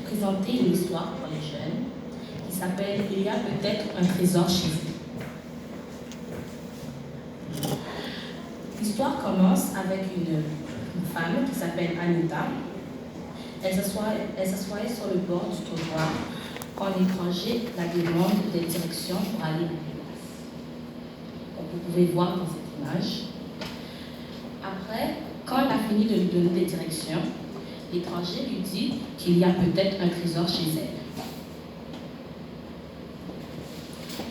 présenter une histoire pour les jeunes qui s'appelle « Il y a peut-être un trésor chez vous ». L'histoire commence avec une femme qui s'appelle Anita. Elle s'assoyait sur le bord du trottoir quand l'étranger la demande des directions pour aller à l'église. Vous pouvez voir dans cette image. Après, quand elle a fini de lui donner des directions, l'étranger lui dit qu'il y a peut-être un trésor chez elle.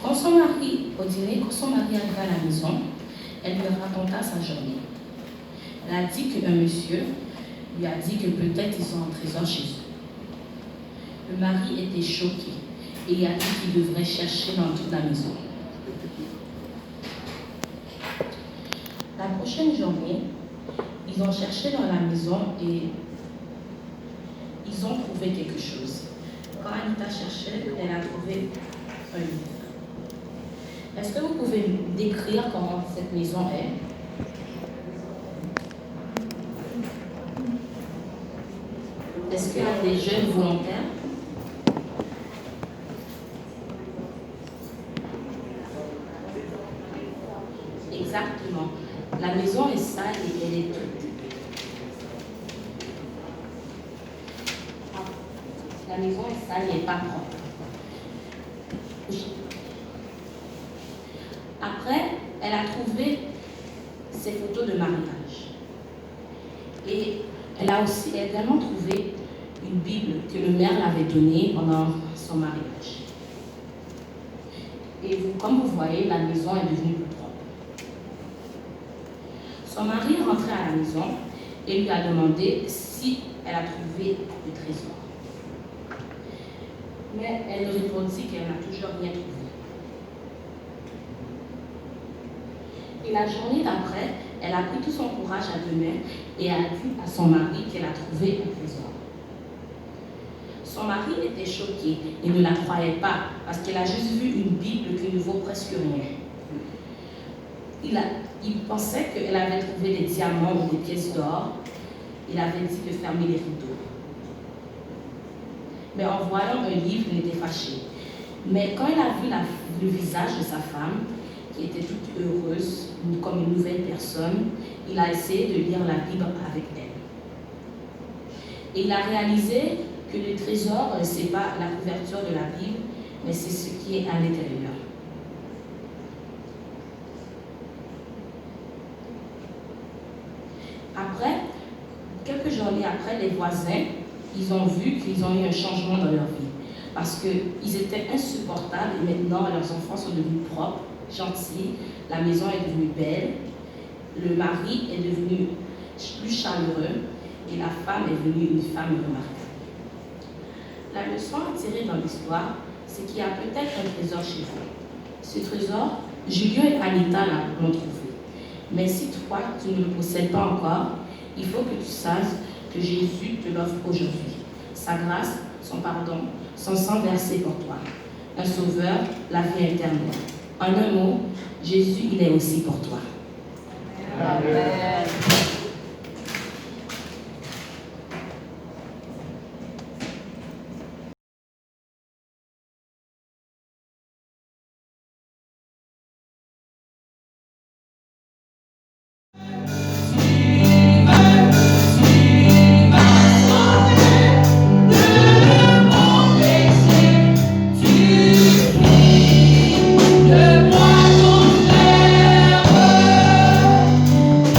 Quand son mari arriva à la maison, elle lui raconta sa journée. Elle a dit qu'un monsieur lui a dit que peut-être ils ont un trésor chez eux. Le mari était choqué et il a dit qu'il devrait chercher dans toute la maison. La prochaine journée, ils ont cherché dans la maison et ils ont trouvé quelque chose. Quand Anita cherchait, elle a trouvé un livre. Est-ce que vous pouvez décrire comment cette maison est? Est-ce qu'il y a des jeunes volontaires? Exactement. La maison est sale et elle est toute. La maison est sale et elle n'est pas propre. Après, elle a trouvé ses photos de mariage. Et elle a aussi également trouvé une Bible que le maire l'avait donnée pendant son mariage. Et comme vous voyez, la maison est devenue plus propre. Son mari est rentré à la maison et lui a demandé si elle a trouvé le trésor. Mais elle répondit qu'elle n'a toujours rien trouvé. Et la journée d'après, elle a pris tout son courage à deux mains et a dit à son mari qu'elle a trouvé un trésor. Son mari était choqué et ne la croyait pas parce qu'elle a juste vu une Bible qui ne vaut presque rien. Il pensait qu'elle avait trouvé des diamants ou des pièces d'or. Il avait dit de fermer les rideaux. Mais en voyant un livre, il était fâché. Mais quand il a vu le visage de sa femme, qui était toute heureuse, comme une nouvelle personne, il a essayé de lire la Bible avec elle. Et il a réalisé que le trésor, ce n'est pas la couverture de la Bible, mais c'est ce qui est à l'intérieur. Après, quelques journées après, les voisins, ils ont vu qu'ils ont eu un changement dans leur vie. Parce qu'ils étaient insupportables et maintenant leurs enfants sont devenus propres, gentils, la maison est devenue belle, le mari est devenu plus chaleureux et la femme est devenue une femme remarquable. La leçon à tirer dans l'histoire, c'est qu'il y a peut-être un trésor chez vous. Ce trésor, Julien et Anita l'ont trouvé. Mais si toi, tu ne le possèdes pas encore, il faut que tu saches que Jésus te l'offre aujourd'hui. Sa grâce, son pardon, son sang versé pour toi. Un sauveur, la vie éternelle. En un mot, Jésus, il est aussi pour toi. Amen. De moi ton frère,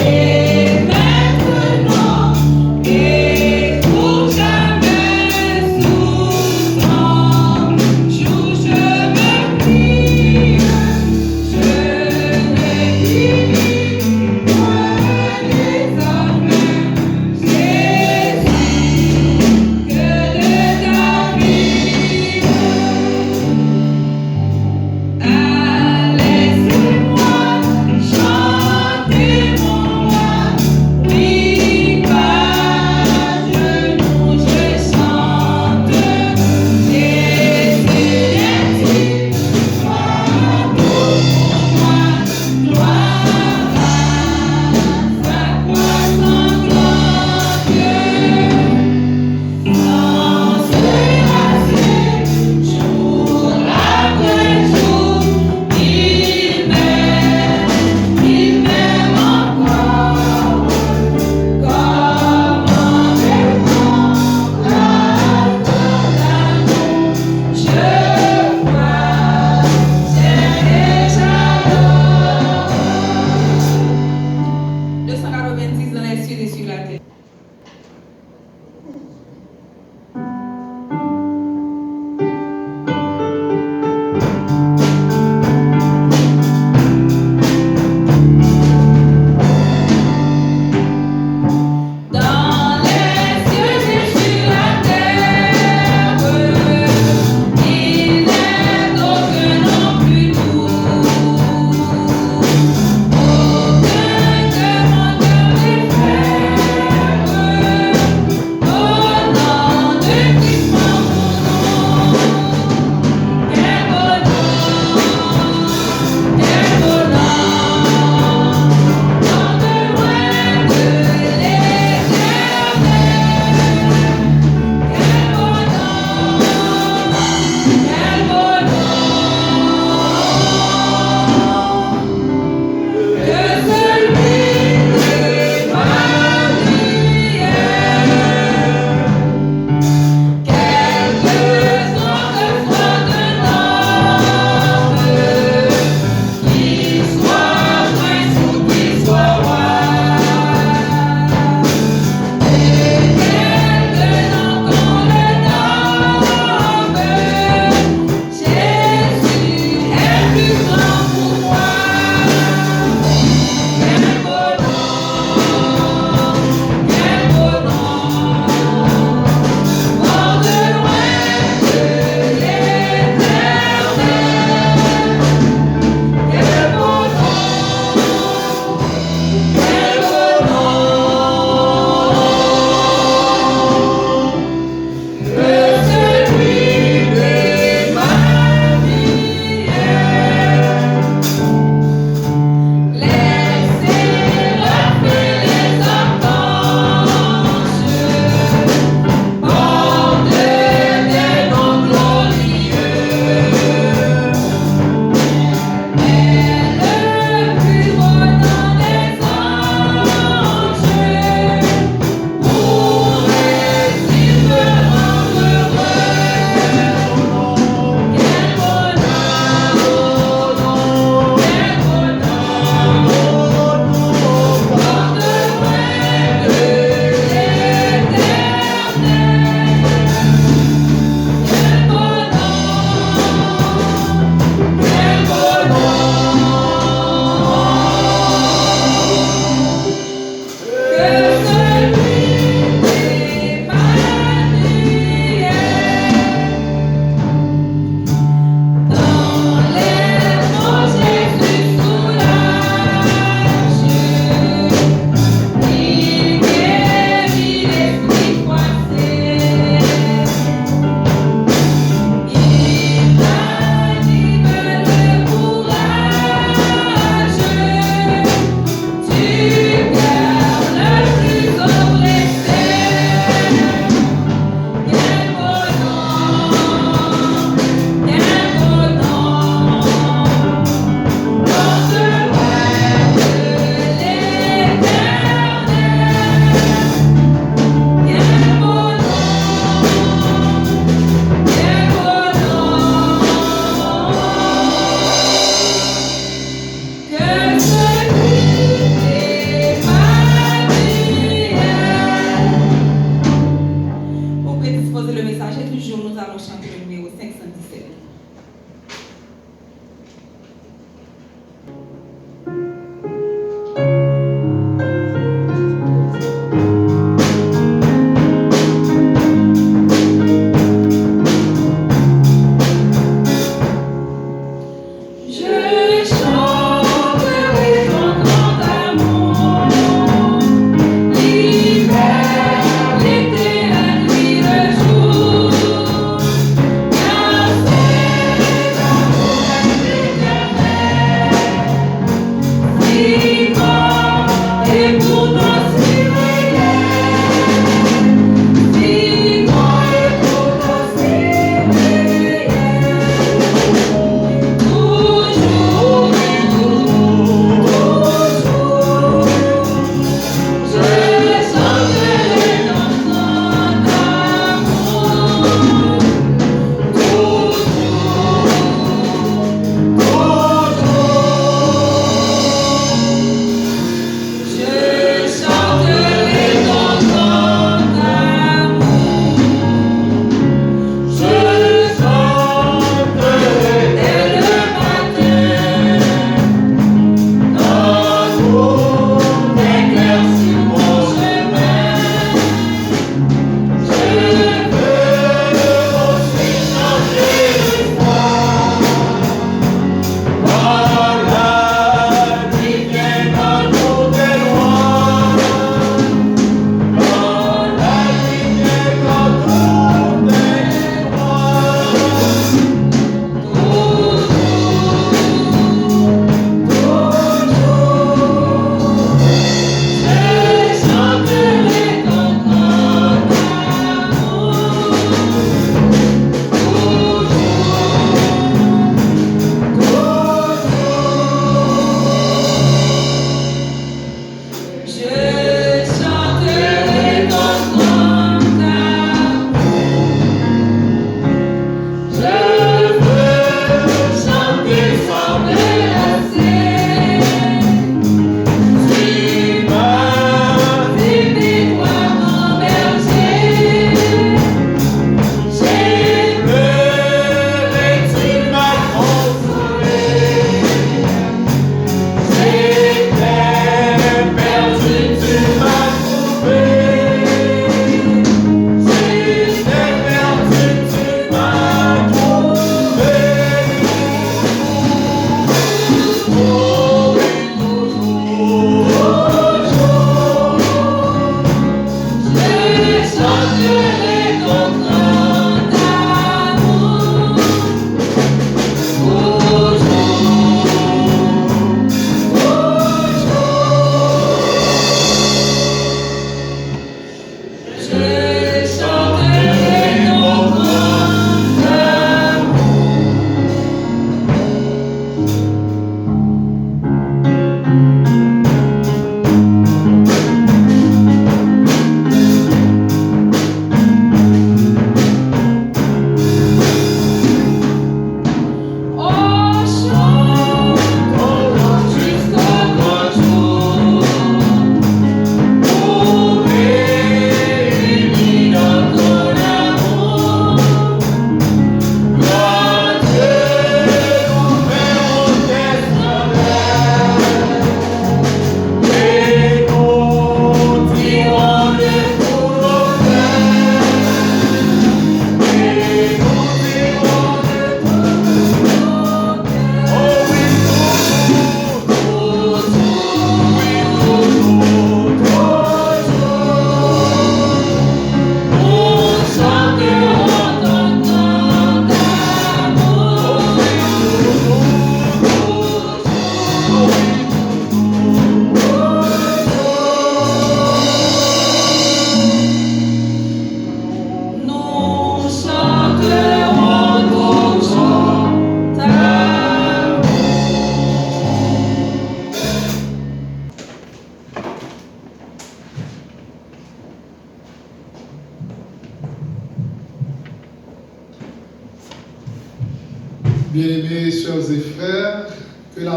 et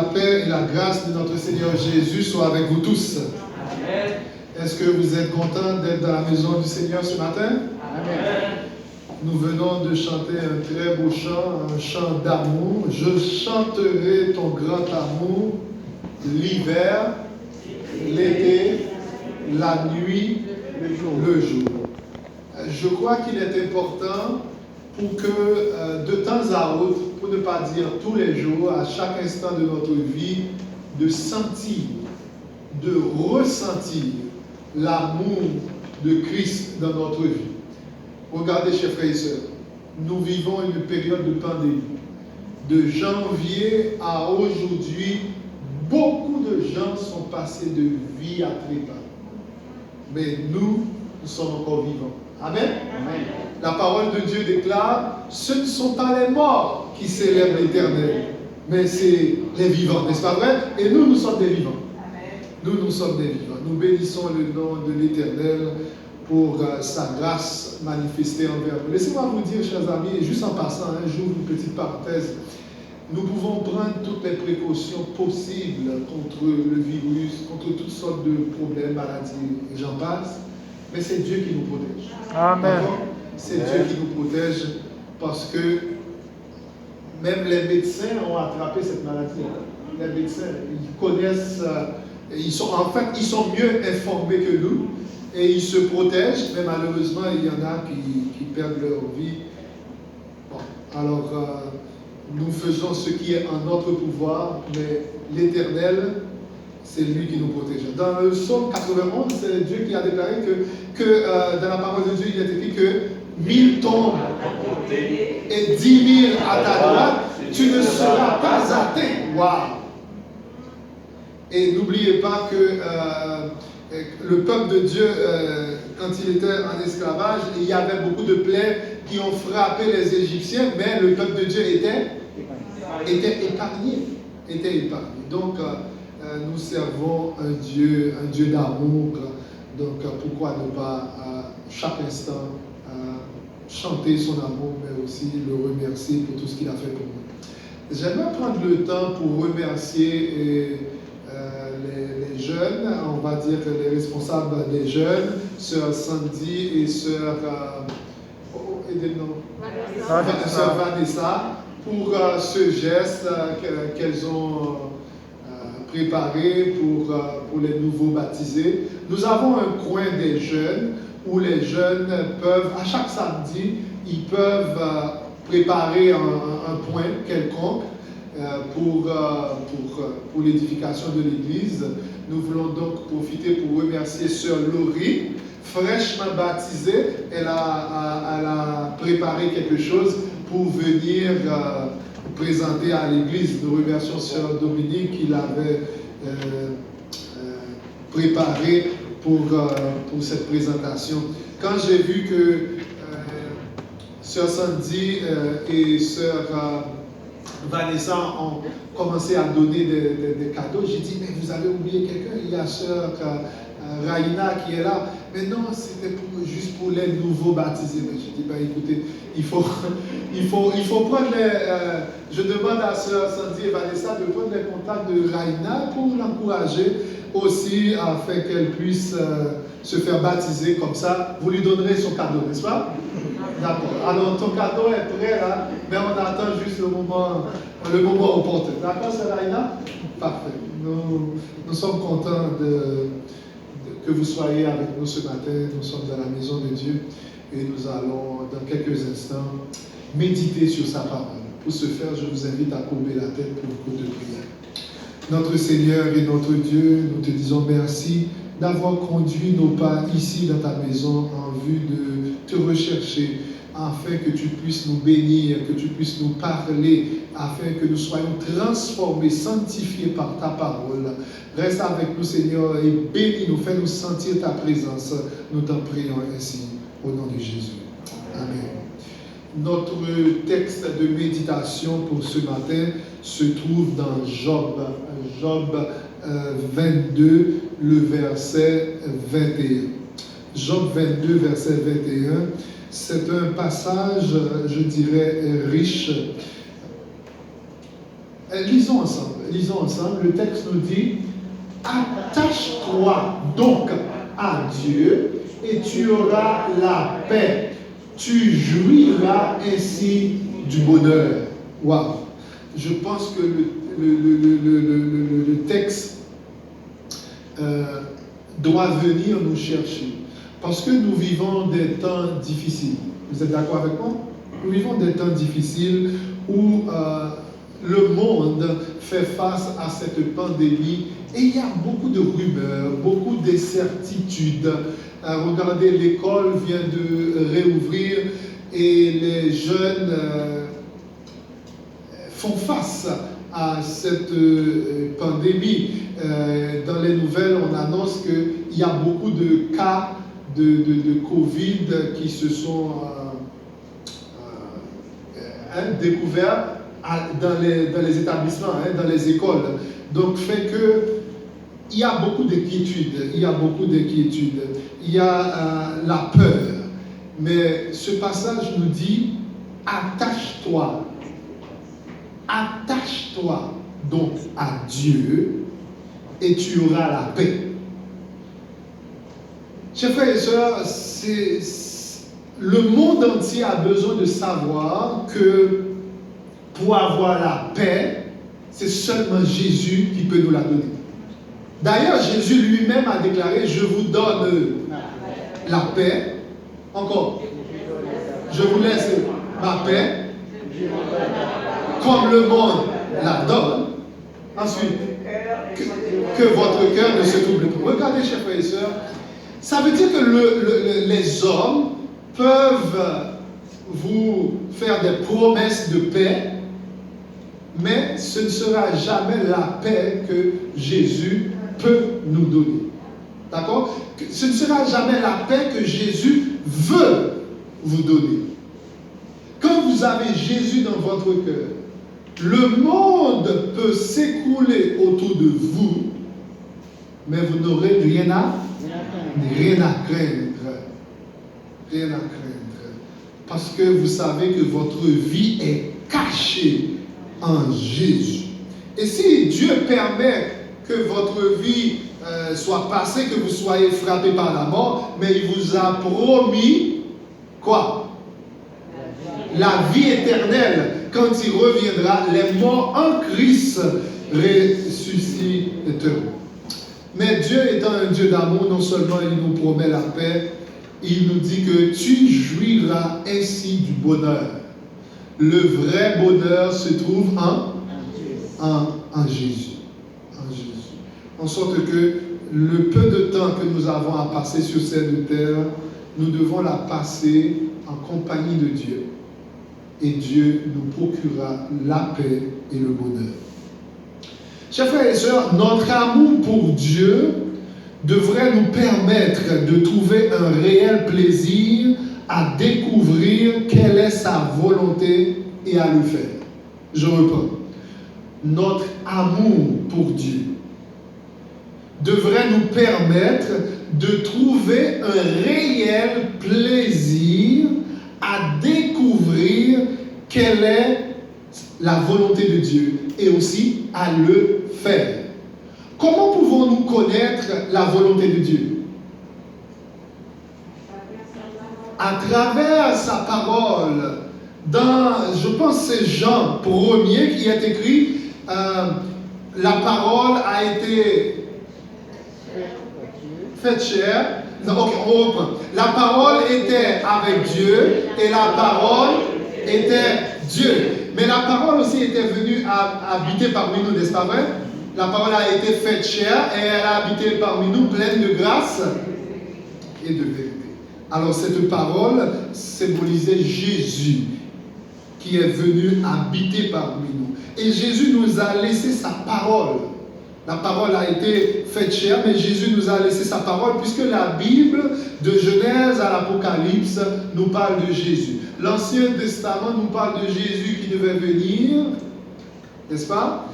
la paix et la grâce de notre Seigneur Jésus soient avec vous tous. Amen. Est-ce que vous êtes contents d'être dans la maison du Seigneur ce matin? Amen. Nous venons de chanter un très beau chant, un chant d'amour. Je chanterai ton grand amour, l'hiver, l'été, la nuit, le jour. Je crois qu'il est important pour que de temps à autre, pour ne pas dire tous les jours, à chaque instant de notre vie, de sentir, de ressentir l'amour de Christ dans notre vie. Regardez, chers frères et sœurs, nous vivons une période de pandémie. De janvier à aujourd'hui, beaucoup de gens sont passés de vie à trépas. Mais nous sommes encore vivants. Amen. Amen. La parole de Dieu déclare, ce ne sont pas les morts qui célèbrent l'Éternel, mais c'est les vivants, n'est-ce pas vrai? Et nous sommes des vivants. Nous sommes des vivants. Nous bénissons le nom de l'Éternel pour sa grâce manifestée envers nous. Laissez-moi vous dire, chers amis, et juste en passant, j'ouvre une petite parenthèse, nous pouvons prendre toutes les précautions possibles contre le virus, contre toutes sortes de problèmes, maladies, et j'en passe, mais c'est Dieu qui nous protège. Amen. C'est Dieu qui nous protège parce que même les médecins ont attrapé cette maladie. Les médecins, ils connaissent, ils sont mieux informés que nous et ils se protègent, mais malheureusement, il y en a qui perdent leur vie. Bon, alors, nous faisons ce qui est en notre pouvoir, mais l'Éternel, c'est lui qui nous protège. Dans le psaume 91, c'est Dieu qui a déclaré que dans la parole de Dieu, il est écrit que 1000 tombent et 10 000 à ta droite, tu ne seras pas atteint. Waouh! Et n'oubliez pas que le peuple de Dieu, quand il était en esclavage, il y avait beaucoup de plaies qui ont frappé les Égyptiens, mais le peuple de Dieu était épargné. Donc, nous servons un Dieu d'amour. Donc, pourquoi ne pas chaque instant chanter son amour, mais aussi le remercier pour tout ce qu'il a fait pour nous. J'aimerais prendre le temps pour remercier les jeunes, on va dire les responsables des jeunes, sœur Sandy et sœur Vanessa, pour ce geste qu'elles ont préparé pour les nouveaux baptisés. Nous avons un coin des jeunes où les jeunes peuvent, à chaque samedi, ils peuvent préparer un point quelconque pour l'édification de l'Église. Nous voulons donc profiter pour remercier sœur Laurie, fraîchement baptisée. Elle a préparé quelque chose pour venir présenter à l'Église. Nous remercions sœur Dominique qui l'avait préparé pour cette présentation. Quand j'ai vu que sœur Sandy et sœur Vanessa ont commencé à donner des cadeaux, j'ai dit, mais vous avez oublié quelqu'un, il y a sœur Raina qui est là. Mais non, c'était juste pour les nouveaux baptisés. Mais je dis, bah, écoutez, il faut prendre je demande à sœur Sandy et Vanessa de prendre les contacts de Raina pour l'encourager aussi afin qu'elle puisse se faire baptiser comme ça. Vous lui donnerez son cadeau, n'est-ce pas? D'accord. Alors ton cadeau est prêt là, mais on attend juste le moment opportun. D'accord, c'est Raina? Parfait. Nous sommes contents que vous soyez avec nous ce matin. Nous sommes dans la maison de Dieu et nous allons dans quelques instants méditer sur sa parole. Pour ce faire, je vous invite à courber la tête pour une courte prière. Notre Seigneur et notre Dieu, nous te disons merci d'avoir conduit nos pas ici dans ta maison en vue de te rechercher, afin que tu puisses nous bénir, que tu puisses nous parler, afin que nous soyons transformés, sanctifiés par ta parole. Reste avec nous, Seigneur, et bénis-nous, fais-nous sentir ta présence. Nous t'en prions ainsi, au nom de Jésus. Amen. Notre texte de méditation pour ce matin se trouve dans Job 22, le verset 21. Job 22, verset 21, c'est un passage, je dirais, riche. Lisons ensemble. lisons ensemble, le texte nous dit, attache-toi donc à Dieu et tu auras la paix. Tu jouiras ainsi du bonheur. Waouh! Je pense que le texte doit venir nous chercher. Parce que nous vivons des temps difficiles. Vous êtes d'accord avec moi? Nous vivons des temps difficiles où le monde fait face à cette pandémie et il y a beaucoup de rumeurs, beaucoup d'incertitudes. Regardez, l'école vient de réouvrir et les jeunes font face à cette pandémie. Dans les nouvelles, on annonce qu'il y a beaucoup de cas de Covid qui se sont découverts dans les établissements, dans les écoles. Donc, fait que il y a beaucoup d'inquiétudes, il y a la peur. Mais ce passage nous dit, attache-toi donc à Dieu et tu auras la paix. Chers frères et sœurs, le monde entier a besoin de savoir que pour avoir la paix, c'est seulement Jésus qui peut nous la donner. D'ailleurs, Jésus lui-même a déclaré, je vous donne la paix. Encore, je vous laisse ma paix, comme le monde la donne. Ensuite, que votre cœur ne se trouble pas. Regardez, chers frères et sœurs, ça veut dire que les hommes peuvent vous faire des promesses de paix, mais ce ne sera jamais la paix que Jésus peut nous donner. D'accord? Ce ne sera jamais la paix que Jésus veut vous donner. Quand vous avez Jésus dans votre cœur, le monde peut s'écrouler autour de vous, mais vous n'aurez rien à craindre. Rien à craindre. Parce que vous savez que votre vie est cachée en Jésus. Et si Dieu permet que votre vie soit passée, que vous soyez frappé par la mort, mais il vous a promis quoi? La vie éternelle. Quand il reviendra, les morts en Christ ressusciteront. Mais Dieu étant un Dieu d'amour, non seulement il nous promet la paix, il nous dit que tu jouiras ainsi du bonheur. Le vrai bonheur se trouve en Jésus. En Jésus. En sorte que le peu de temps que nous avons à passer sur cette terre, nous devons la passer en compagnie de Dieu. Et Dieu nous procurera la paix et le bonheur. Chers frères et sœurs, notre amour pour Dieu devrait nous permettre de trouver un réel plaisir à découvrir quelle est sa volonté et à le faire. Je reprends. Notre amour pour Dieu devrait nous permettre de trouver un réel plaisir à découvrir quelle est la volonté de Dieu et aussi à le faire. Comment pouvons-nous connaître la volonté de Dieu? À travers sa parole. Dans, je pense que c'est Jean 1er qui est écrit, la parole a été faite chair. Ok, on reprend. La parole était avec Dieu et la parole était Dieu. Mais la parole aussi était venue habiter parmi nous, n'est-ce pas vrai? La parole a été faite chair et elle a habité parmi nous pleine de grâce et de vérité. Alors cette parole symbolisait Jésus qui est venu habiter parmi nous. Et Jésus nous a laissé sa parole. La parole a été faite chair, mais Jésus nous a laissé sa parole puisque la Bible, de Genèse à l'Apocalypse, nous parle de Jésus. L'Ancien Testament nous parle de Jésus qui devait venir, n'est-ce pas?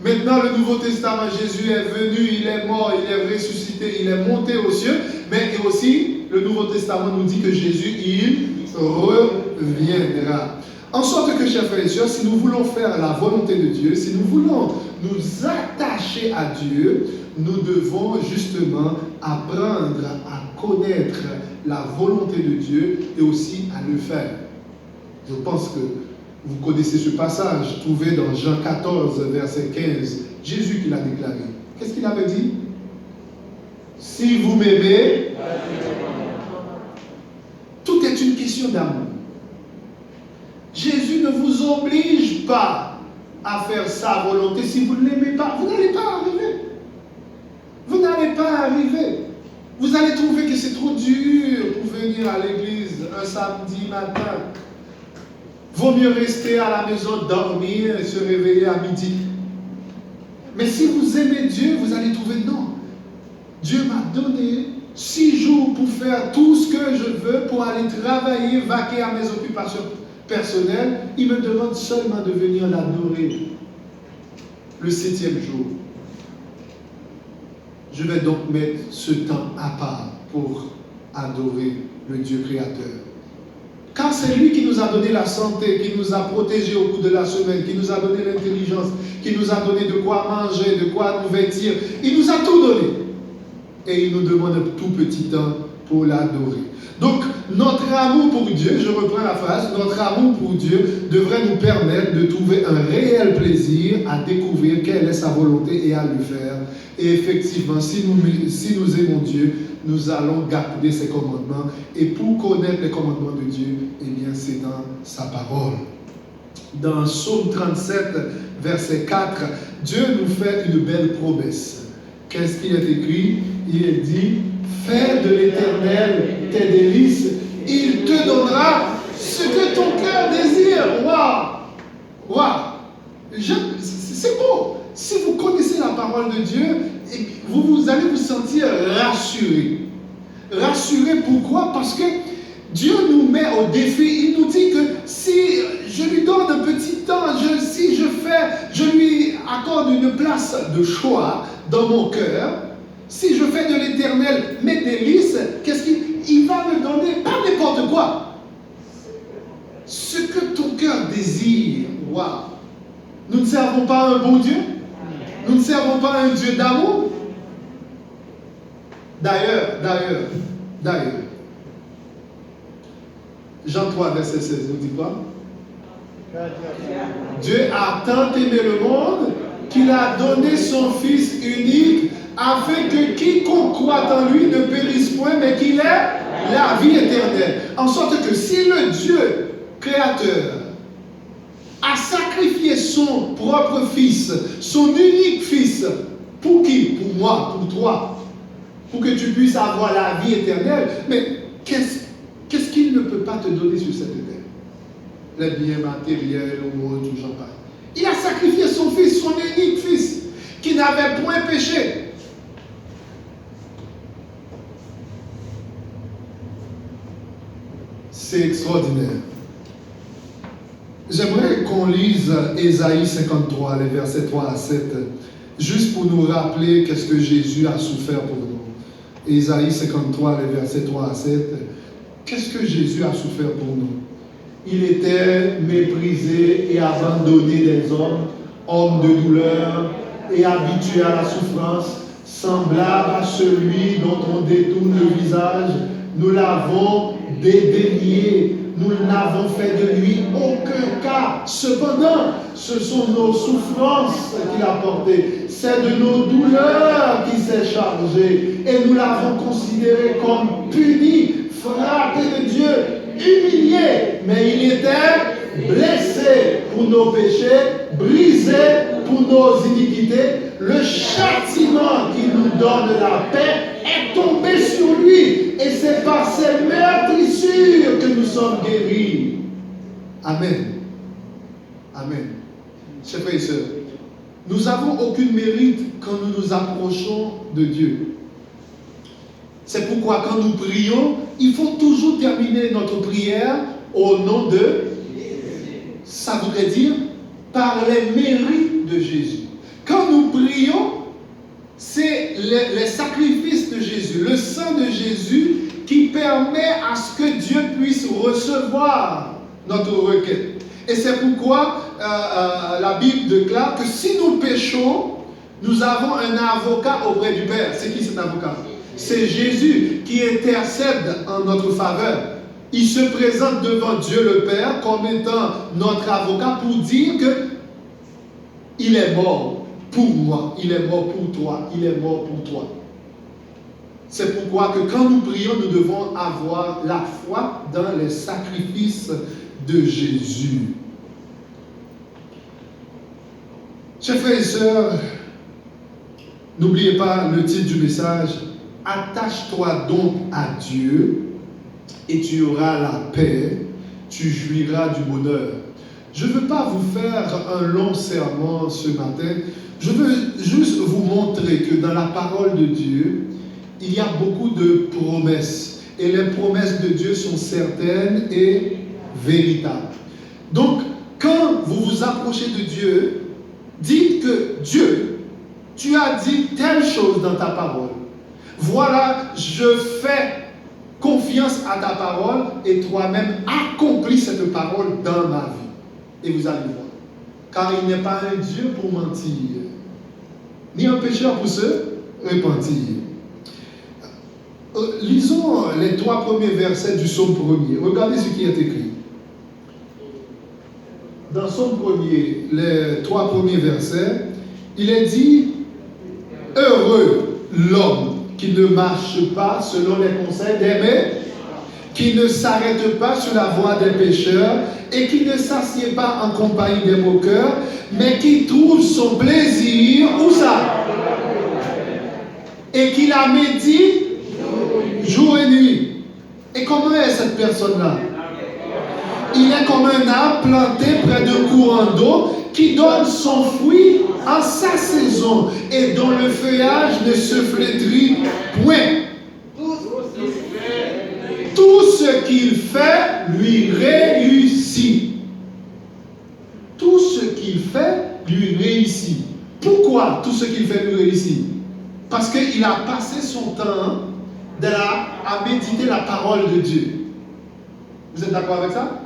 Maintenant, le Nouveau Testament, Jésus est venu, il est mort, il est ressuscité, il est monté aux cieux, mais aussi, le Nouveau Testament nous dit que Jésus, il reviendra. En sorte que, chers frères et sœurs, si nous voulons faire la volonté de Dieu, si nous voulons nous attacher à Dieu, nous devons justement apprendre à connaître la volonté de Dieu et aussi à le faire. Je pense que vous connaissez ce passage trouvé dans Jean 14, verset 15. Jésus qui l'a déclaré. Qu'est-ce qu'il avait dit? Si vous m'aimez, tout est une question d'amour. Jésus ne vous oblige pas à faire sa volonté. Si vous ne l'aimez pas, vous n'allez pas arriver. Vous n'allez pas arriver. Vous allez trouver que c'est trop dur pour venir à l'église un samedi matin. Vaut mieux rester à la maison, dormir et se réveiller à midi. Mais si vous aimez Dieu, vous allez trouver non. Dieu m'a donné 6 jours pour faire tout ce que je veux, pour aller travailler, vaquer à mes occupations personnelles. Il me demande seulement de venir l'adorer le 7e jour. Je vais donc mettre ce temps à part pour adorer le Dieu créateur. Car c'est lui qui nous a donné la santé, qui nous a protégés au cours de la semaine, qui nous a donné l'intelligence, qui nous a donné de quoi manger, de quoi nous vêtir. Il nous a tout donné. Et il nous demande un tout petit temps pour l'adorer. Donc, notre amour pour Dieu, je reprends la phrase, notre amour pour Dieu devrait nous permettre de trouver un réel plaisir à découvrir quelle est sa volonté et à le faire. Et effectivement, si nous aimons Dieu, nous allons garder ses commandements. Et pour connaître les commandements de Dieu, eh bien, c'est dans sa parole. Dans Psaume 37, verset 4, Dieu nous fait une belle promesse. Qu'est-ce qu'il est écrit? Il est dit, fais de l'Éternel tes délices, il te donnera ce que ton cœur désire. Waouh! Waouh! C'est beau. Si vous connaissez la parole de Dieu, vous allez vous sentir rassuré. Rassuré pourquoi? Parce que Dieu nous met au défi. Il nous dit que si je lui donne un petit temps, si je lui accorde une place de choix dans mon cœur, si je fais de l'Éternel mes délices, qu'est-ce qu'il va me donner? Pas n'importe quoi. Ce que ton cœur désire. Waouh! Nous ne servons pas un bon Dieu? Nous ne servons pas un Dieu d'amour? D'ailleurs, Jean 3, verset 16, nous dit quoi? Dieu a tant aimé le monde qu'il a donné son Fils unique afin que quiconque croit en lui ne périsse point, mais qu'il ait la vie éternelle. En sorte que si le Dieu créateur a sacrifié son propre Fils, son unique Fils, pour qui? Pour moi, pour toi, pour que tu puisses avoir la vie éternelle, mais qu'est-ce qu'il ne peut pas te donner sur cette terre? Les biens matériels ou autre, j'en parle. Il a sacrifié son Fils, son unique Fils, qui n'avait point péché. C'est extraordinaire. J'aimerais qu'on lise Ésaïe 53, les versets 3 à 7, juste pour nous rappeler qu'est-ce que Jésus a souffert pour nous. Ésaïe 53, les versets 3 à 7, qu'est-ce que Jésus a souffert pour nous? Il était méprisé et abandonné des hommes, homme de douleur et habitué à la souffrance, semblable à celui dont on détourne le visage. Nous l'avons dédaigné, nous n'avons fait de lui aucun cas. Cependant, ce sont nos souffrances qu'il a portées. C'est de nos douleurs qu'il s'est chargé. Et nous l'avons considéré comme puni, frappé de Dieu, humilié. Mais il était blessé pour nos péchés, brisé pour nos iniquités. Le châtiment qui nous donne la paix est tombé sur lui. Et c'est par ses meurtrissures que nous sommes guéris. Amen. Amen. Chers frères et sœurs, nous n'avons aucun mérite quand nous nous approchons de Dieu. C'est pourquoi quand nous prions, il faut toujours terminer notre prière au nom de... Ça voudrait dire par les mérites de Jésus. Quand nous prions, c'est les sacrifices de Jésus, le sang de Jésus qui permet à ce que Dieu puisse recevoir notre requête. Et c'est pourquoi la Bible déclare que si nous péchons, nous avons un avocat auprès du Père. C'est qui cet avocat? C'est Jésus qui intercède en notre faveur. Il se présente devant Dieu le Père comme étant notre avocat pour dire que il est mort pour moi, il est mort pour toi, il est mort pour toi. C'est pourquoi que quand nous prions, nous devons avoir la foi dans les sacrifices de Jésus. Chers frères et sœurs, n'oubliez pas le titre du message. Attache-toi donc à Dieu et tu auras la paix, tu jouiras du bonheur. Je ne veux pas vous faire un long sermon ce matin. Je veux juste vous montrer que dans la parole de Dieu, il y a beaucoup de promesses. Et les promesses de Dieu sont certaines et véritables. Donc, quand vous vous approchez de Dieu, dites que Dieu, tu as dit telle chose dans ta parole. Voilà, je fais confiance à ta parole et toi-même accomplis cette parole dans ma vie. Et vous allez voir. Car il n'est pas un Dieu pour mentir, ni un pécheur pour se repentir. Lisons les 3 premiers versets du psaume 1er. Regardez ce qui est écrit. Dans le psaume 1er, les 3 premiers versets, il est dit « Heureux l'homme qui ne marche pas selon les conseils des méchants, qui ne s'arrête pas sur la voie des pécheurs et qui ne s'assied pas en compagnie des moqueurs, mais qui trouve son plaisir, où ça? Et qui la médite jour et nuit. Et comment est cette personne-là? Il est comme un arbre planté près d'un courant d'eau qui donne son fruit en sa saison et dont le feuillage ne se flétrit point. Tout ce qu'il fait lui réussit. Tout ce qu'il fait lui réussit. Pourquoi tout ce qu'il fait lui réussit? Parce qu'il a passé son temps à méditer la parole de Dieu. Vous êtes d'accord avec ça?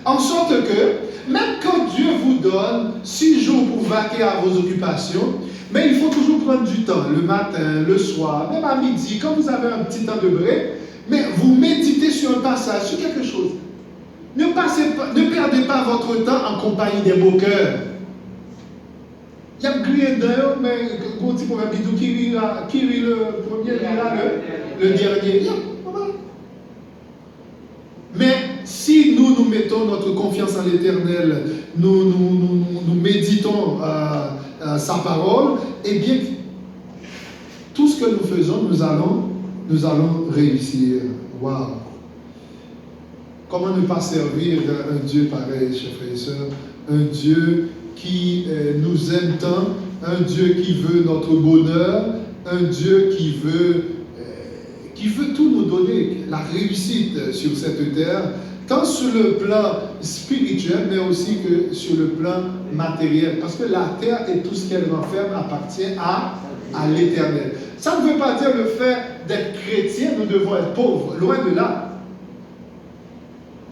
En sorte que, même quand Dieu vous donne 6 jours pour vaquer à vos occupations, mais il faut toujours prendre du temps, le matin, le soir, même à midi, quand vous avez un petit temps de break, mais vous méditez sur un passage, sur quelque chose. Ne perdez pas votre temps en compagnie des moqueurs. Il y a grillé d'ailleurs, mais quand tu pourrais dire qui rit le premier, le dernier. Mais si nous mettons notre confiance en l'Éternel, nous méditons sa parole, eh bien, tout ce que nous faisons, nous allons réussir. Waouh! Comment ne pas servir un Dieu pareil, chers frères et sœurs? Un Dieu qui nous aime tant, un Dieu qui veut notre bonheur, un Dieu qui veut tout nous donner, la réussite sur cette terre, tant sur le plan spirituel, mais aussi que sur le plan matériel. Parce que la terre et tout ce qu'elle renferme appartient à l'Éternel. Ça ne veut pas dire le fait d'être chrétien, nous devons être pauvres, loin de là.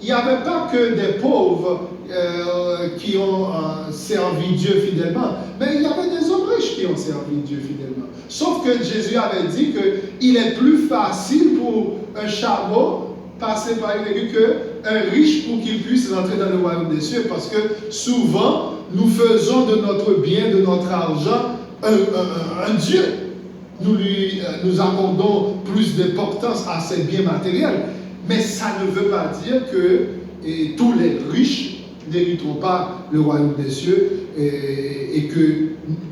Il n'y avait pas que des pauvres qui ont servi Dieu fidèlement, mais il y avait des hommes riches qui ont servi Dieu fidèlement. Sauf que Jésus avait dit qu'il est plus facile pour un chameau passer par une aiguille qu'un riche pour qu'il puisse rentrer dans le royaume des cieux, parce que souvent, nous faisons de notre bien, de notre argent, un Dieu. Nous accordons plus d'importance à ces biens matériels. Mais ça ne veut pas dire que tous les riches n'hériteront pas le royaume des cieux et que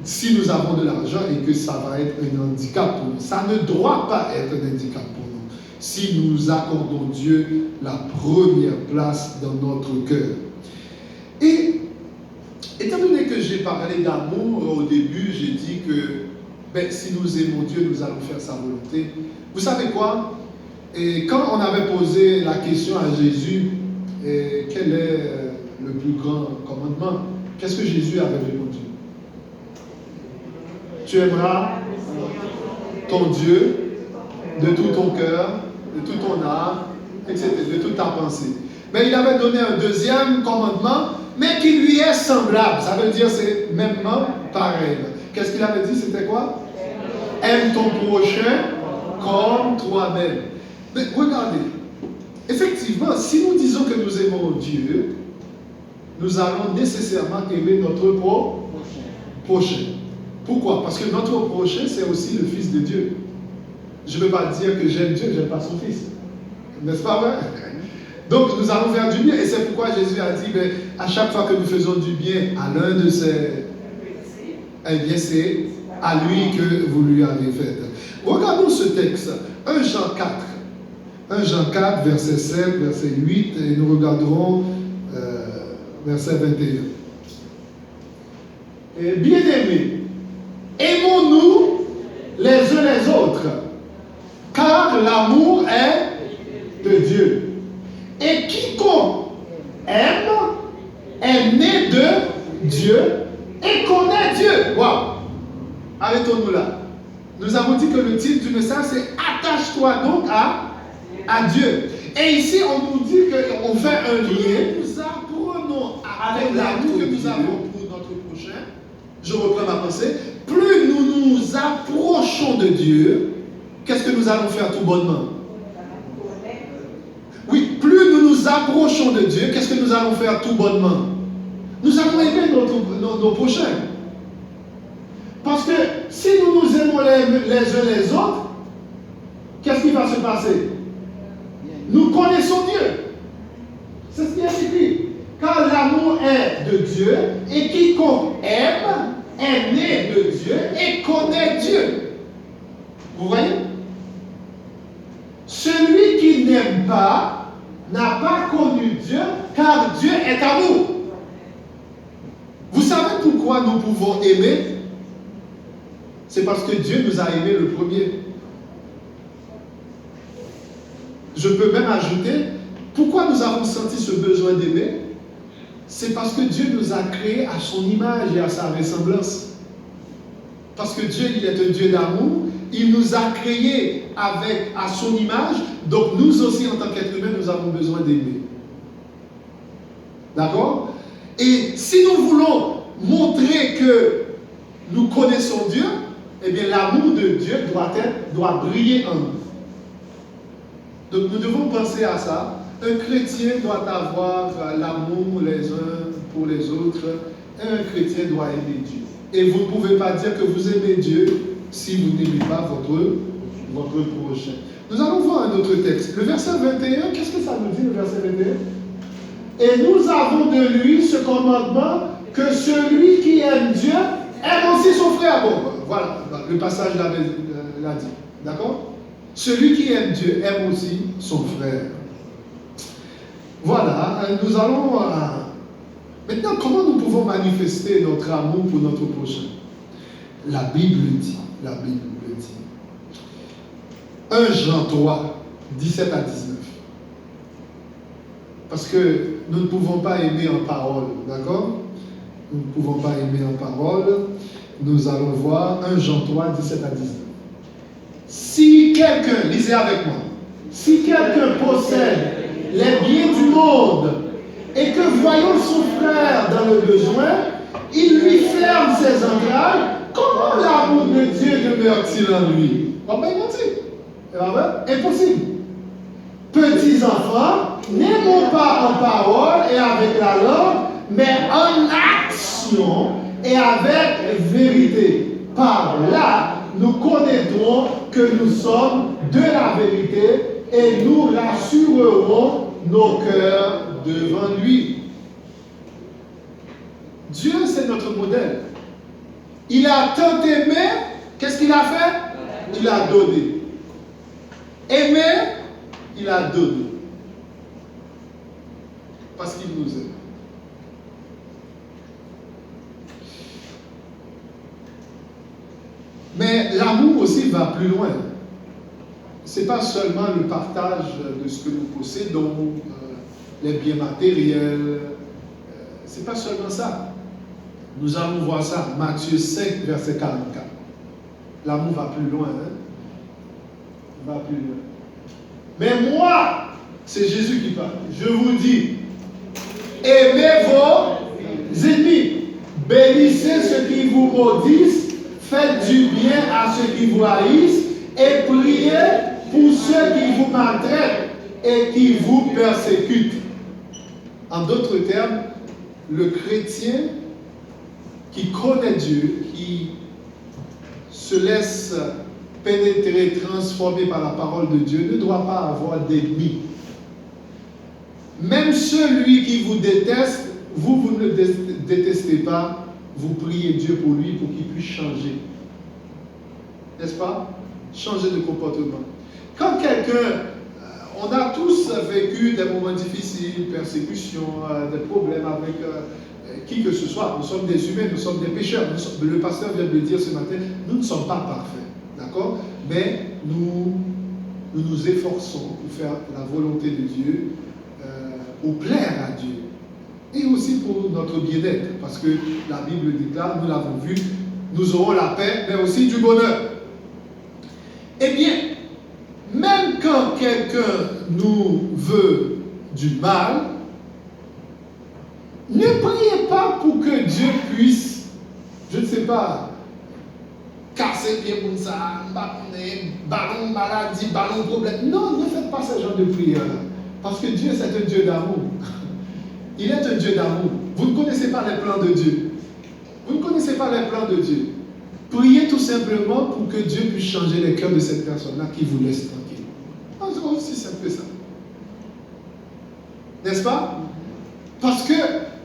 si nous avons de l'argent et que ça va être un handicap pour nous. Ça ne doit pas être un handicap pour nous si nous accordons Dieu la première place dans notre cœur. Et étant donné que j'ai parlé d'amour au début, j'ai dit que si nous aimons Dieu, nous allons faire sa volonté. Vous savez quoi? Et quand on avait posé la question à Jésus, quel est le plus grand commandement? Qu'est-ce que Jésus avait répondu? Tu aimeras ton Dieu de tout ton cœur, de toute ton âme, etc., de toute ta pensée. Mais il avait donné un deuxième commandement mais qui lui est semblable. Ça veut dire c'est même pareil. Qu'est-ce qu'il avait dit? C'était quoi? Aime ton prochain comme toi-même. Mais regardez, effectivement, si nous disons que nous aimons Dieu, nous allons nécessairement aimer notre prochain. Pourquoi? Parce que notre prochain, c'est aussi le Fils de Dieu. Je ne veux pas dire que j'aime Dieu, je n'aime pas son Fils. N'est-ce pas vrai? Donc nous allons faire du bien. Et c'est pourquoi Jésus a dit, ben, à chaque fois que nous faisons du bien à l'un de ses... Eh bien, c'est à lui que vous lui avez fait. Regardons ce texte. 1 Jean 4. 1 Jean 4, verset 7, verset 8. Et nous regarderons verset 21. Et bien-aimés, aimons-nous les uns les autres, car l'amour est de Dieu. Et quiconque aime est né de Dieu et connaît Dieu. Waouh! Arrêtons-nous là. Nous avons dit que le titre du message c'est Attache-toi donc à Dieu. Et ici on nous dit qu'on fait un lien. Nous apprenons avec l'amour que nous avons pour notre prochain. Je reprends ma pensée. Plus nous nous approchons de Dieu, qu'est-ce que nous allons faire tout bonnement? Oui, plus nous nous approchons de Dieu, qu'est-ce que nous allons faire tout bonnement? Nous allons aimer nos prochains. Parce que si nous nous aimons les uns les autres, qu'est-ce qui va se passer? Nous connaissons Dieu. C'est ce qui est écrit. Car l'amour est de Dieu, et quiconque aime est né de Dieu et connaît Dieu. Vous voyez? Celui qui n'aime pas n'a pas connu Dieu, car Dieu est amour. Vous savez pourquoi nous pouvons aimer? C'est parce que Dieu nous a aimés le premier. Je peux même ajouter, pourquoi nous avons senti ce besoin d'aimer? C'est parce que Dieu nous a créés à son image et à sa ressemblance. Parce que Dieu, il est un Dieu d'amour. Il nous a créés à son image. Donc nous aussi, en tant qu'êtres humains, nous avons besoin d'aimer. D'accord? Et si nous voulons montrer que nous connaissons Dieu, eh bien l'amour de Dieu doit briller en nous. Donc nous devons penser à ça. Un chrétien doit avoir l'amour les uns pour les autres. Et un chrétien doit aimer Dieu. Et vous ne pouvez pas dire que vous aimez Dieu si vous n'aimez pas votre prochain. Nous allons voir un autre texte. Le verset 21, qu'est-ce que ça nous dit le verset 21? Et nous avons de lui ce commandement que celui qui aime Dieu aime aussi son frère. Bon, voilà, le passage l'a dit. D'accord? Celui qui aime Dieu aime aussi son frère. Voilà, nous allons... Maintenant, comment nous pouvons manifester notre amour pour notre prochain? La Bible dit. 1 Jean 3, 17 à 19. Parce que nous ne pouvons pas aimer en parole, d'accord? Nous ne pouvons pas aimer en parole. Nous allons voir 1 Jean 3, 17 à 19. Si quelqu'un, lisez avec moi, si quelqu'un possède les biens du monde et que voyant son frère dans le besoin, il lui ferme ses entrailles, comment l'amour de Dieu demeure-t-il en lui? On va mentir. Impossible. Petits enfants, n'aimons pas en parole et avec la langue, mais en action et avec vérité. Par là, nous connaîtrons que nous sommes de la vérité et nous rassurerons nos cœurs devant lui. Dieu, c'est notre modèle. Il a tant aimé, qu'est-ce qu'il a fait? Il a donné. Aimé, il a donné. Parce qu'il nous aime. Mais l'amour aussi va plus loin. Ce n'est pas seulement le partage de ce que nous possédons, les biens matériels. Ce n'est pas seulement ça. Nous allons voir ça, Matthieu 5, verset 44. L'amour va plus loin. Va plus loin. Mais moi, c'est Jésus qui parle. Je vous dis, aimez vos bénissez ceux qui vous maudissent, faites du bien à ceux qui vous haïssent, et priez pour ceux qui vous maltraitent et qui vous persécutent. En d'autres termes, le chrétien qui connaît Dieu, qui se laisse pénétrer, transformer par la parole de Dieu, ne doit pas avoir d'ennemis. Même celui qui vous déteste, vous ne le détestez pas, vous priez Dieu pour lui, pour qu'il puisse changer. N'est-ce pas? Changer de comportement. Quand quelqu'un, on a tous vécu des moments difficiles, persécutions, des problèmes avec qui que ce soit. Nous sommes des humains, nous sommes des pécheurs. Le pasteur vient de le dire ce matin, nous ne sommes pas parfaits. D'accord? Mais nous nous efforçons pour faire la volonté de Dieu, pour plaire à Dieu. Et aussi pour notre bien-être. Parce que la Bible déclare, nous l'avons vu, nous aurons la paix, mais aussi du bonheur. Eh bien, même quand quelqu'un nous veut du mal, ne priez pas pour que Dieu puisse, je ne sais pas, casser pied pour ça, ballon maladie, ballon problème. Non, ne faites pas ce genre de prière. Parce que Dieu, c'est un Dieu d'amour. Il est un Dieu d'amour. Vous ne connaissez pas les plans de Dieu. Vous ne connaissez pas les plans de Dieu. Priez tout simplement pour que Dieu puisse changer les cœurs de cette personne-là qui vous laisse tranquille. C'est aussi simple que ça. N'est-ce pas? Parce que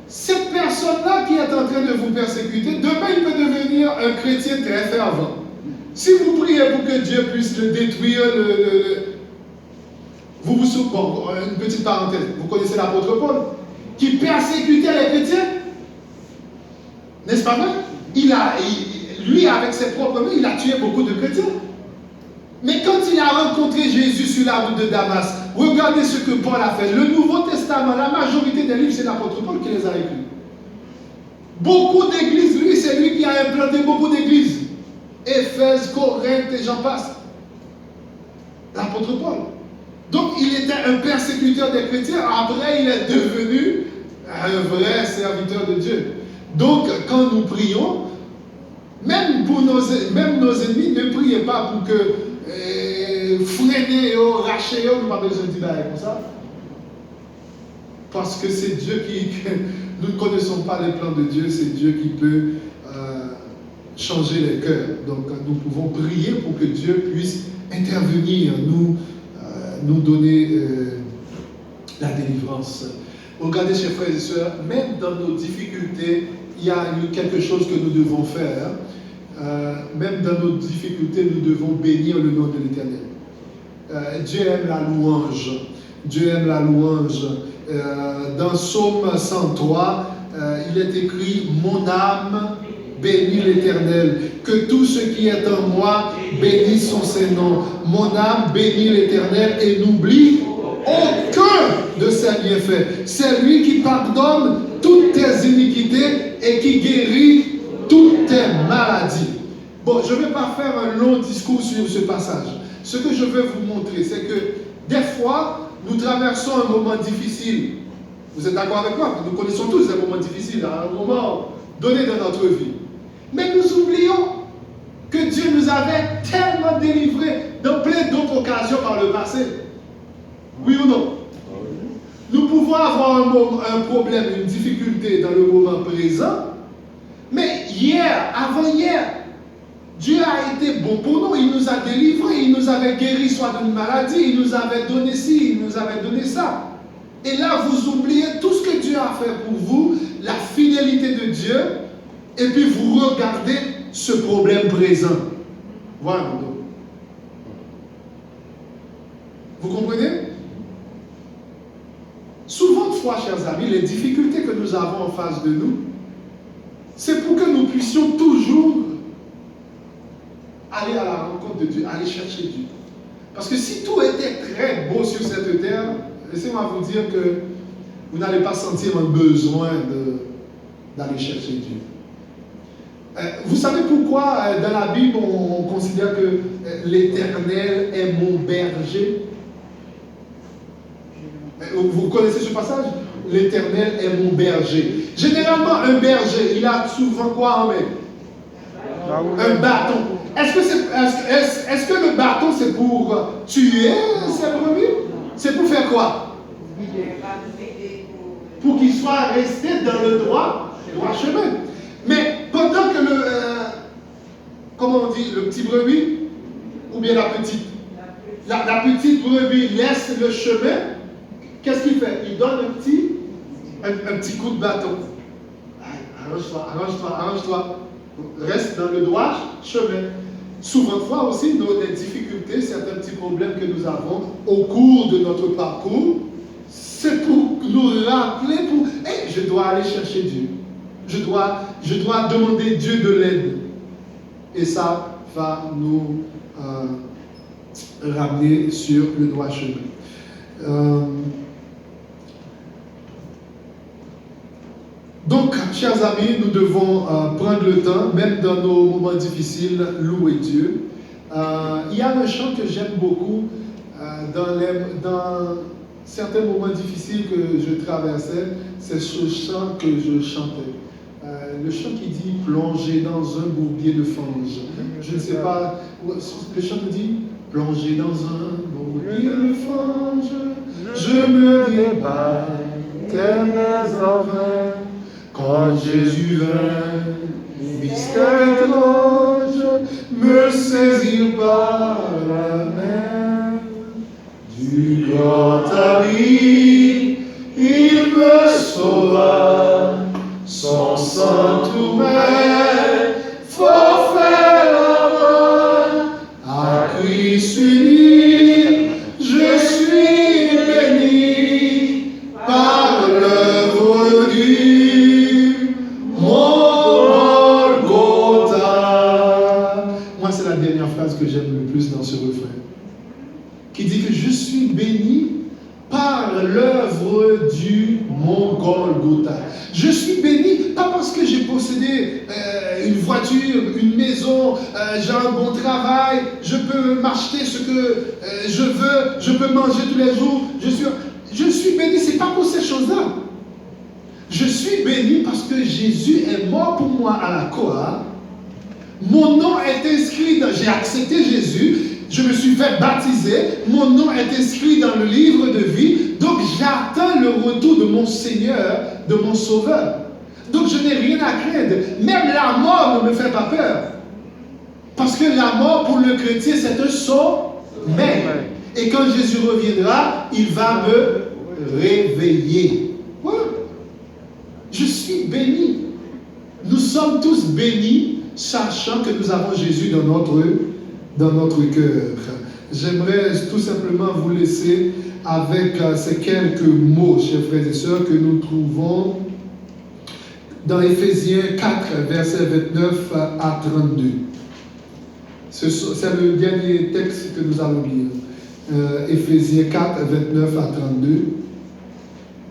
cette personne-là qui est en train de vous persécuter, demain il peut devenir un chrétien très fervent. Si vous priez pour que Dieu puisse le détruire, vous souvenez, bon, une petite parenthèse, vous connaissez l'apôtre Paul, qui persécutait les chrétiens, n'est-ce pas vrai? Lui, avec ses propres mains, il a tué beaucoup de chrétiens. Mais quand il a rencontré Jésus sur la route de Damas, regardez ce que Paul a fait. Le Nouveau Testament, la majorité des livres, c'est l'apôtre Paul qui les a écrits. Beaucoup d'églises, lui, c'est lui qui a implanté beaucoup d'églises. Éphèse, Corinthe et j'en passe. L'apôtre Paul. Donc, il était un persécuteur des chrétiens. Après, il est devenu un vrai serviteur de Dieu. Donc, quand nous prions, même nos ennemis, ne priez pas pour que freiner, racher, nous n'avons pas besoin de dire comme ça. Parce que c'est Dieu nous ne connaissons pas les plans de Dieu, c'est Dieu qui peut changer les cœurs. Donc nous pouvons prier pour que Dieu puisse intervenir, nous donner la délivrance. Regardez, chers frères et sœurs, même dans nos difficultés, il y a quelque chose que nous devons faire. Même dans nos difficultés, nous devons bénir le nom de l'Éternel. Dieu aime la louange. Dieu aime la louange. Dans Psaume 103, il est écrit « Mon âme bénit l'Éternel. Que tout ce qui est en moi bénisse son Saint-Nom. Mon âme bénit l'Éternel et n'oublie aucun de ses bienfaits. C'est lui qui pardonne toutes tes iniquités et qui guérit toutes tes maladies. » Bon, je ne vais pas faire un long discours sur ce passage. Ce que je veux vous montrer, c'est que des fois, nous traversons un moment difficile. Vous êtes d'accord avec moi? Nous connaissons tous des moments difficiles, à un moment donné dans notre vie. Mais nous oublions que Dieu nous avait tellement délivrés dans plein d'autres occasions par le passé. Oui ou non? Nous pouvons avoir un problème, une difficulté dans le moment présent, mais hier, avant-hier, Dieu a été bon pour nous, il nous a délivrés, il nous avait guéris soit d'une maladie, il nous avait donné ci, il nous avait donné ça. Et là, vous oubliez tout ce que Dieu a fait pour vous, la fidélité de Dieu, et puis vous regardez ce problème présent. Voilà. Vous comprenez? Souvent de fois, chers amis, les difficultés que nous avons en face de nous, c'est pour que nous puissions toujours aller à la rencontre de Dieu, aller chercher Dieu. Parce que si tout était très beau sur cette terre, laissez-moi vous dire que vous n'allez pas sentir un besoin d'aller chercher Dieu. Vous savez pourquoi dans la Bible on considère que l'Éternel est mon berger? Vous connaissez ce passage? L'Éternel est mon berger. Généralement, un berger, il a souvent quoi en main? Un bâton. Est-ce que le bâton, c'est pour tuer ces brebis? C'est pour faire quoi? Pour qu'il soit resté dans le droit chemin. Mais pendant que comment on dit, le petit brebis, ou bien la petite? La petite brebis laisse le chemin, qu'est-ce qu'il fait? Il donne un petit coup de bâton. Arrange-toi. Reste dans le droit chemin. Souvent fois aussi, les difficultés, certains petits problèmes que nous avons au cours de notre parcours, c'est pour nous rappeler, je dois aller chercher Dieu. Je dois demander Dieu de l'aide. Et ça va nous ramener sur le droit chemin. Donc, chers amis, nous devons prendre le temps, même dans nos moments difficiles, louer Dieu. Il y a un chant que j'aime beaucoup dans certains moments difficiles que je traversais, c'est ce chant que je chantais. Le chant qui dit « Plonger dans un bourbier de fange ». Je ne sais pas, le chant me dit « Plonger dans un bourbier de fange, je me débat, ternes en vain. Quand Jésus vint, mystère étrange, me saisir par la main. Du grand abri, il me sauva, son sang tout même, forfait avant, à Christ uni, je suis béni par l'œuvre du mon Golgotha. Moi, c'est la dernière phrase que j'aime le plus dans ce refrain, qui dit que je suis béni par l'œuvre du mon Golgotha. Je suis béni, pas parce que j'ai possédé une voiture, une maison, j'ai un bon travail, je peux m'acheter ce que je veux, je peux manger tous les jours. Je suis béni, c'est pas pour ces choses-là. Je suis béni parce que Jésus est mort pour moi à la croix. Mon nom est inscrit, j'ai accepté Jésus, je me suis fait baptiser, mon nom est inscrit dans le livre de vie, donc j'attends le retour de mon Seigneur, de mon Sauveur. Donc je n'ai rien à craindre. Même la mort ne me fait pas peur. Parce que la mort pour le chrétien, c'est un sommeil. Et quand Jésus reviendra, il va me réveiller. Voilà. Je suis béni. Nous sommes tous bénis, sachant que nous avons Jésus dans notre cœur. J'aimerais tout simplement vous laisser avec ces quelques mots, chers frères et sœurs, que nous trouvons dans Éphésiens 4, versets 29 à 32. C'est le dernier texte que nous allons lire. Éphésiens 4, 29 à 32.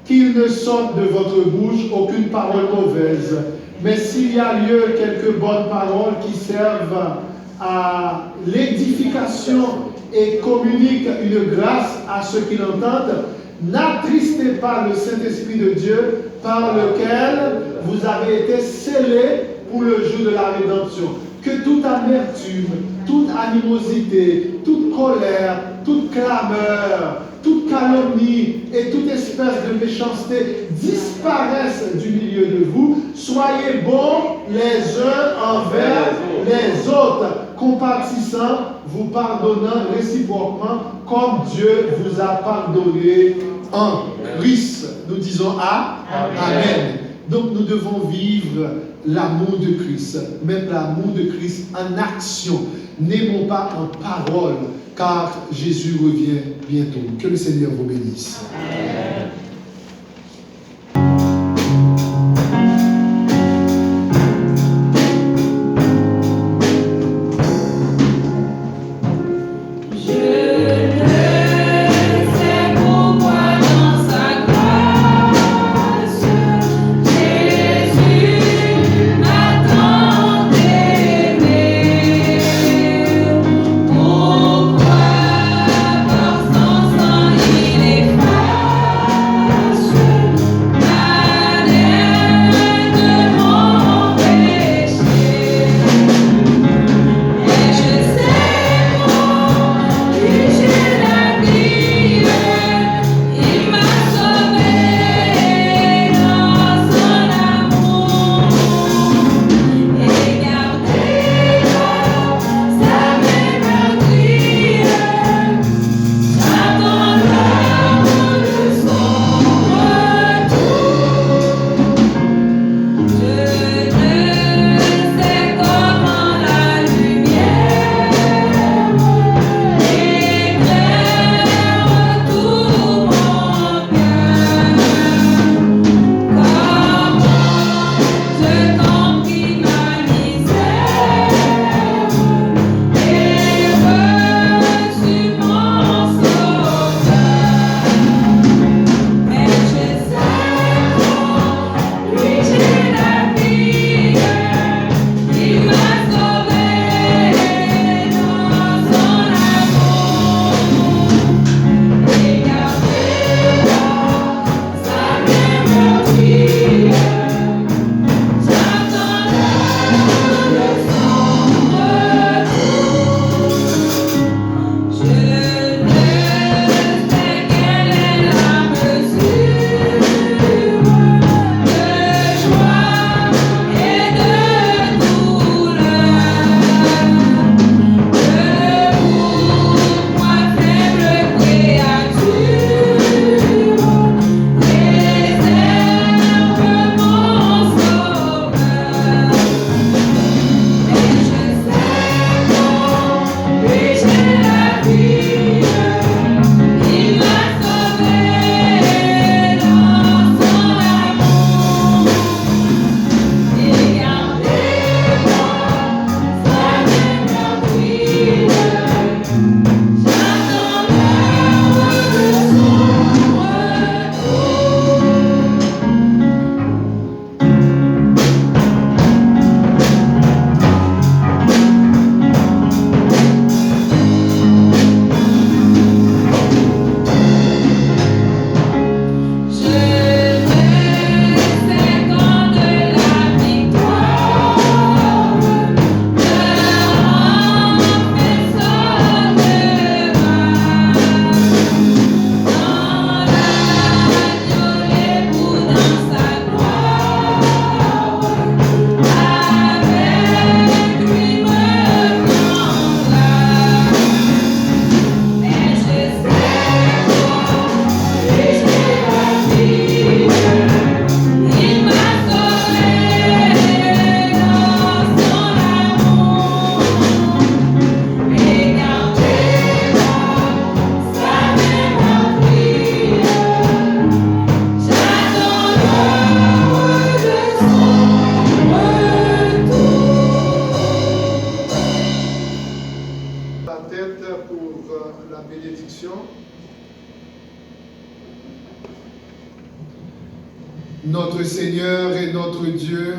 Qu'il ne sorte de votre bouche aucune parole mauvaise, mais s'il y a lieu quelques bonnes paroles qui servent à l'édification et communiquent une grâce à ceux qui l'entendent, n'attristez pas le Saint-Esprit de Dieu par lequel vous avez été scellés pour le jour de la rédemption. Que toute amertume, toute animosité, toute colère, toute clameur, toute calomnie et toute espèce de méchanceté disparaissent du milieu de vous. Soyez bons les uns envers les autres, compatissant, vous pardonnant réciproquement, comme Dieu vous a pardonné en Christ. Nous disons Amen. Donc nous devons vivre l'amour de Christ, mettre l'amour de Christ en action. N'aimons pas en parole, car Jésus revient bientôt. Que le Seigneur vous bénisse. Amen. Pourquoi par son sang il est la tête pour la bénédiction. Notre Seigneur et notre Dieu,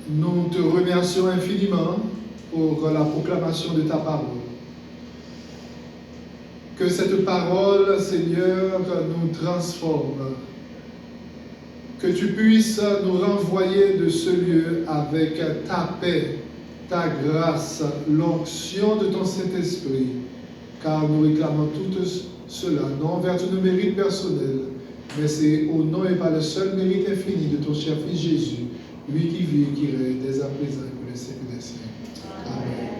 nous te remercions infiniment pour la proclamation de ta parole. Que cette parole, Seigneur, nous transforme. Que tu puisses nous renvoyer de ce lieu avec ta paix, ta grâce, l'onction de ton Saint-Esprit, car nous réclamons tout cela, non en vertu de nos mérites personnels, mais c'est au nom et par le seul mérite infini de ton cher Fils Jésus, lui qui vit et qui règne dès à présent et pour les siècles des siècles. Amen.